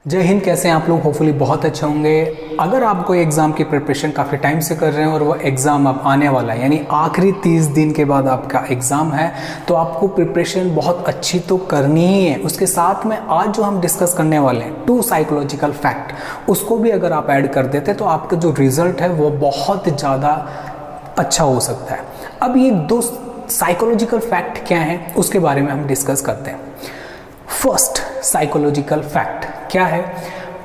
जय हिंद। कैसे हैं आप लोग? होपफुली बहुत अच्छे होंगे। अगर आप कोई एग्ज़ाम की प्रिपरेशन काफ़ी टाइम से कर रहे हैं और वो एग्ज़ाम अब आने वाला है, यानी आखिरी 30 दिन के बाद आपका एग्ज़ाम है, तो आपको प्रिपरेशन बहुत अच्छी तो करनी ही है। उसके साथ में आज जो हम डिस्कस करने वाले हैं 2 साइकोलॉजिकल फैक्ट, उसको भी अगर आप ऐड कर देते तो आपका जो रिज़ल्ट है वो बहुत ज़्यादा अच्छा हो सकता है। अब ये 2 साइकोलॉजिकल फैक्ट क्या हैं उसके बारे में हम डिस्कस करते हैं। फर्स्ट साइकोलॉजिकल फैक्ट क्या है?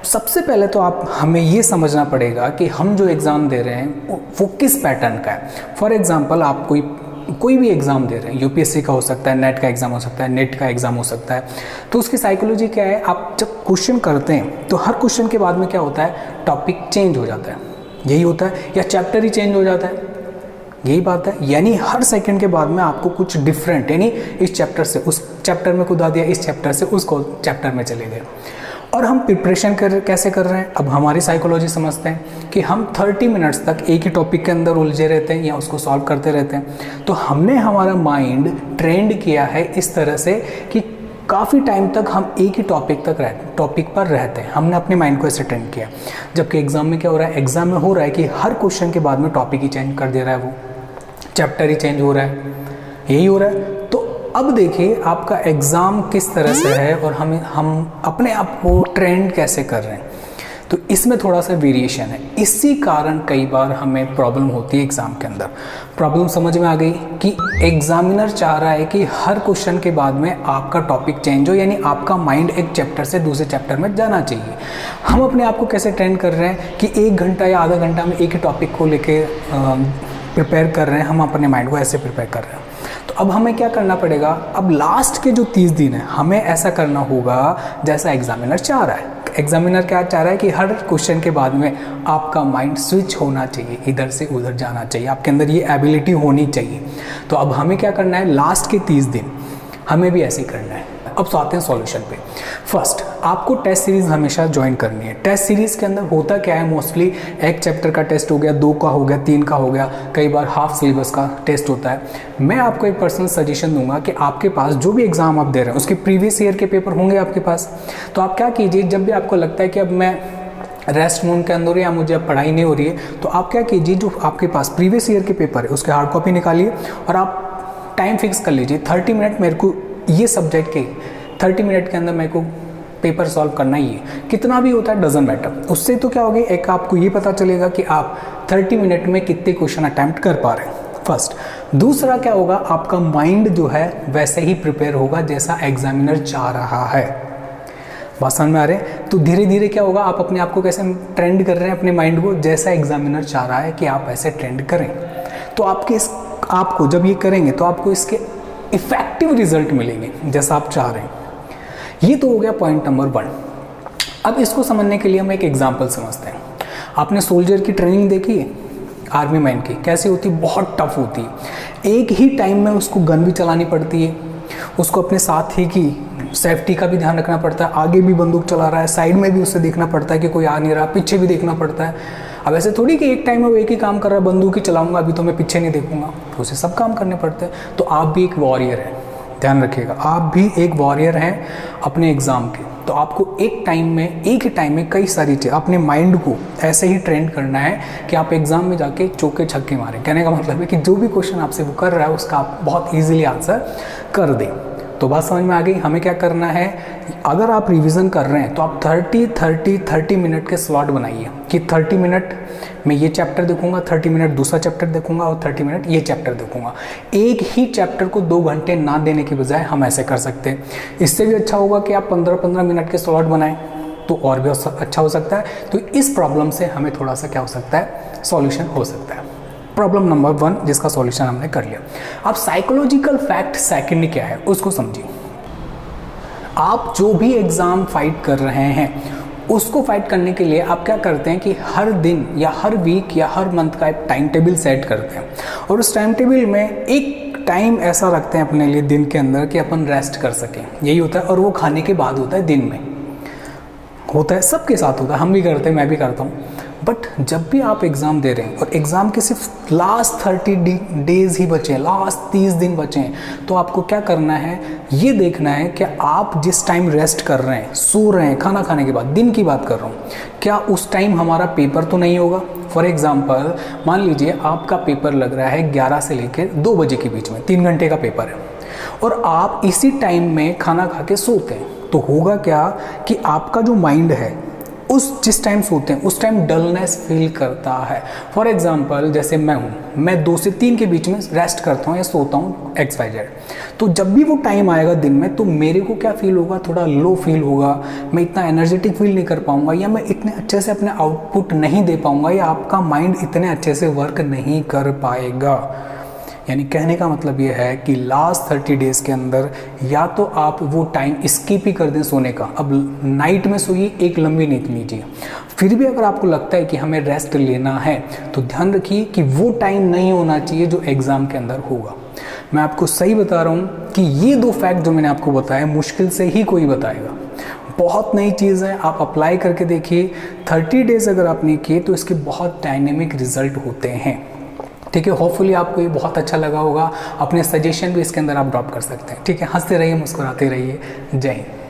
सबसे पहले तो हमें ये समझना पड़ेगा कि हम जो एग्ज़ाम दे रहे हैं वो किस पैटर्न का है। फॉर एग्जांपल आप कोई भी एग्ज़ाम दे रहे हैं, यूपीएससी का हो सकता है, नेट का एग्ज़ाम हो सकता है, नेट का एग्ज़ाम हो सकता है, तो उसकी साइकोलॉजी क्या है? आप जब क्वेश्चन करते हैं तो हर क्वेश्चन के बाद में क्या होता है? टॉपिक चेंज हो जाता है, यही होता है, या चैप्टर ही चेंज हो जाता है, यही बात है। यानी हर सेकंड के बाद में आपको कुछ डिफरेंट, यानी इस चैप्टर से उस चैप्टर में कूदा दिया, इस चैप्टर से उस चैप्टर में चले गए। और हम प्रिपरेशन कैसे कर रहे हैं? अब हमारी साइकोलॉजी समझते हैं कि हम 30 मिनट्स तक एक ही टॉपिक के अंदर उलझे रहते हैं या उसको सॉल्व करते रहते हैं। तो हमने हमारा माइंड ट्रेंड किया है इस तरह से कि काफ़ी टाइम तक हम एक ही टॉपिक पर रहते हैं। हमने अपने माइंड को ऐसे ट्रेंड किया। जबकि एग्जाम में क्या हो रहा है? एग्जाम में हो रहा है कि हर क्वेश्चन के बाद में टॉपिक ही चेंज कर दे रहा है, वो चैप्टर ही चेंज हो रहा है, यही हो रहा है। तो अब देखिए आपका एग्ज़ाम किस तरह से है और हम अपने आप को ट्रेंड कैसे कर रहे हैं। तो इसमें थोड़ा सा वेरिएशन है। इसी कारण कई बार हमें प्रॉब्लम होती है एग्ज़ाम के अंदर। प्रॉब्लम समझ में आ गई कि एग्जामिनर चाह रहा है कि हर क्वेश्चन के बाद में आपका टॉपिक चेंज हो, यानी आपका माइंड एक चैप्टर से दूसरे चैप्टर में जाना चाहिए। हम अपने आप को कैसे ट्रेंड कर रहे हैं कि 1 घंटा या आधा घंटा में एक ही टॉपिक को लेके प्रिपेयर कर रहे हैं। हम अपने माइंड को ऐसे प्रिपेयर कर रहे हैं। तो अब हमें क्या करना पड़ेगा? अब लास्ट के जो 30 दिन है हमें ऐसा करना होगा जैसा एग्जामिनर चाह रहा है। एग्जामिनर क्या चाह रहा है कि हर क्वेश्चन के बाद में आपका माइंड स्विच होना चाहिए, इधर से उधर जाना चाहिए, आपके अंदर ये एबिलिटी होनी चाहिए। तो अब हमें क्या करना है? लास्ट के 30 दिन हमें भी ऐसे ही करना है। अब आते हैं सॉल्यूशन पे। फर्स्ट, आपको टेस्ट सीरीज हमेशा ज्वाइन करनी है। टेस्ट सीरीज के अंदर होता क्या है? मोस्टली एक चैप्टर का टेस्ट हो गया, 2 का हो गया, 3 का हो गया, कई बार हाफ सिलेबस का टेस्ट होता है। मैं आपको एक पर्सनल सजेशन दूंगा कि आपके पास जो भी एग्जाम आप दे रहे हैं उसके प्रीवियस ईयर के पेपर होंगे आपके पास। तो आप क्या कीजिए, जब भी आपको लगता है कि अब मैं रेस्ट मोड के अंदर या मुझे अब पढ़ाई नहीं हो रही है, तो आप क्या कीजिए, जो आपके पास प्रीवियस ईयर के पेपर है उसके हार्ड कॉपी निकालिए और आप टाइम फिक्स कर लीजिए 30 मिनट मेरे को ये सब्जेक्ट के 30 मिनट के अंदर मेरे को पेपर सॉल्व करना ही है। कितना भी होता है डजंट मैटर। उससे तो क्या होगा, एक आपको ये पता चलेगा कि आप 30 मिनट में कितने क्वेश्चन अटैम्प्ट कर पा रहे हैं, फर्स्ट। दूसरा क्या होगा, आपका माइंड जो है वैसे ही प्रिपेयर होगा जैसा एग्जामिनर चाह रहा है। बात समझ में आ रहे हैं? तो धीरे धीरे क्या होगा, आप अपने आप को कैसे ट्रेंड कर रहे हैं, अपने माइंड को जैसा एग्जामिनर चाह रहा है कि आप ऐसे ट्रेंड करें। तो आपको जब ये करेंगे तो आपको इसके इफेक्टिव रिजल्ट मिलेंगे जैसा आप चाह रहे हैं। ये तो हो गया पॉइंट नंबर 1। अब इसको समझने के लिए हम एक एग्जांपल समझते हैं। आपने सोल्जर की ट्रेनिंग देखी है, आर्मी मैन की, कैसी होती है? बहुत टफ होती है। एक ही टाइम में उसको गन भी चलानी पड़ती है, उसको अपने साथी की सेफ्टी का भी ध्यान रखना पड़ता है, आगे भी बंदूक चला रहा है, साइड में भी उसे देखना पड़ता है कि कोई आ नहीं रहा, पीछे भी देखना पड़ता है। अब ऐसे थोड़ी कि एक टाइम में वो एक ही काम कर रहा है, बंदूक ही चलाऊंगा अभी तो मैं पीछे नहीं देखूंगा, तो उसे सब काम करने पड़ते हैं। तो आप भी एक वॉरियर हैं, ध्यान रखिएगा, आप भी एक वॉरियर हैं अपने एग्जाम के। तो आपको एक ही टाइम में कई सारी चीज़, अपने माइंड को ऐसे ही ट्रेंड करना है कि आप एग्जाम में जाके चौके छक्के मारें। कहने का मतलब है कि जो भी क्वेश्चन आपसे वो कर रहा है उसका आप बहुत ईजिली आंसर कर दें। तो बात समझ में आ गई। हमें क्या करना है, अगर आप रिवीजन कर रहे हैं तो आप 30 मिनट के स्लॉट बनाइए कि 30 मिनट मैं ये चैप्टर देखूंगा, 30 मिनट दूसरा चैप्टर देखूंगा और 30 मिनट ये चैप्टर देखूंगा। एक ही चैप्टर को 2 घंटे ना देने के बजाय हम ऐसे कर सकते हैं। इससे भी अच्छा होगा कि आप 15-15 मिनट के स्लॉट बनाएं, तो और भी अच्छा हो सकता है। तो इस प्रॉब्लम से हमें थोड़ा सा क्या हो सकता है, सॉल्यूशन हो सकता है। प्रॉब्लम नंबर 1 जिसका सॉल्यूशन हमने कर लिया। अब साइकोलॉजिकल फैक्ट सेकंड क्या है उसको समझिए। आप जो भी एग्जाम फाइट कर रहे हैं उसको फाइट करने के लिए आप क्या करते हैं कि हर दिन या हर वीक या हर मंथ का एक टाइम टेबल सेट करते हैं और उस टाइम टेबल में एक टाइम ऐसा रखते हैं अपने लिए दिन के अंदर कि अपन रेस्ट कर सकें, यही होता है। और वो खाने के बाद होता है, दिन में होता है, सबके साथ होता है, हम भी करते हैं, मैं भी करता हूँ। बट जब भी आप एग्ज़ाम दे रहे हैं और एग्ज़ाम के सिर्फ लास्ट 30 डेज़ ही बचे हैं, लास्ट 30 दिन बचे हैं, तो आपको क्या करना है, ये देखना है कि आप जिस टाइम रेस्ट कर रहे हैं, सो रहे हैं, खाना खाने के बाद, दिन की बात कर रहा हूँ, क्या उस टाइम हमारा पेपर तो नहीं होगा। फॉर एग्ज़ाम्पल मान लीजिए आपका पेपर लग रहा है 11 से लेकर 2 बजे के बीच में, 3 घंटे का पेपर है, और आप इसी टाइम में खाना खा के सोते हैं, तो होगा क्या कि आपका जो माइंड है उस जिस टाइम सोते हैं उस टाइम डलनेस फील करता है। फॉर एग्जांपल जैसे मैं 2 से 3 के बीच में रेस्ट करता हूँ या सोता हूँ XYZ, तो जब भी वो टाइम आएगा दिन में, तो मेरे को क्या फील होगा, थोड़ा लो फील होगा, मैं इतना एनर्जेटिक फील नहीं कर पाऊंगा, या मैं इतने अच्छे से अपने आउटपुट नहीं दे पाऊंगा, या आपका माइंड इतने अच्छे से वर्क नहीं कर पाएगा। यानी कहने का मतलब ये है कि लास्ट 30 डेज़ के अंदर या तो आप वो टाइम स्किप ही कर दें सोने का, अब नाइट में सोइए, एक लंबी नींद लीजिए। फिर भी अगर आपको लगता है कि हमें रेस्ट लेना है, तो ध्यान रखिए कि वो टाइम नहीं होना चाहिए जो एग्ज़ाम के अंदर होगा। मैं आपको सही बता रहा हूँ कि ये 2 फैक्ट जो मैंने आपको बताया मुश्किल से ही कोई बताएगा। बहुत नई चीज़ है, आप अप्लाई करके देखिए। 30 डेज़ अगर आपने किए तो इसके बहुत डायनेमिक रिजल्ट होते हैं। ठीक है, होपफुली आपको ये बहुत अच्छा लगा होगा। अपने सजेशन भी इसके अंदर आप ड्रॉप कर सकते हैं। ठीक है, हंसते रहिए, मुस्कुराते रहिए। जय हिंद।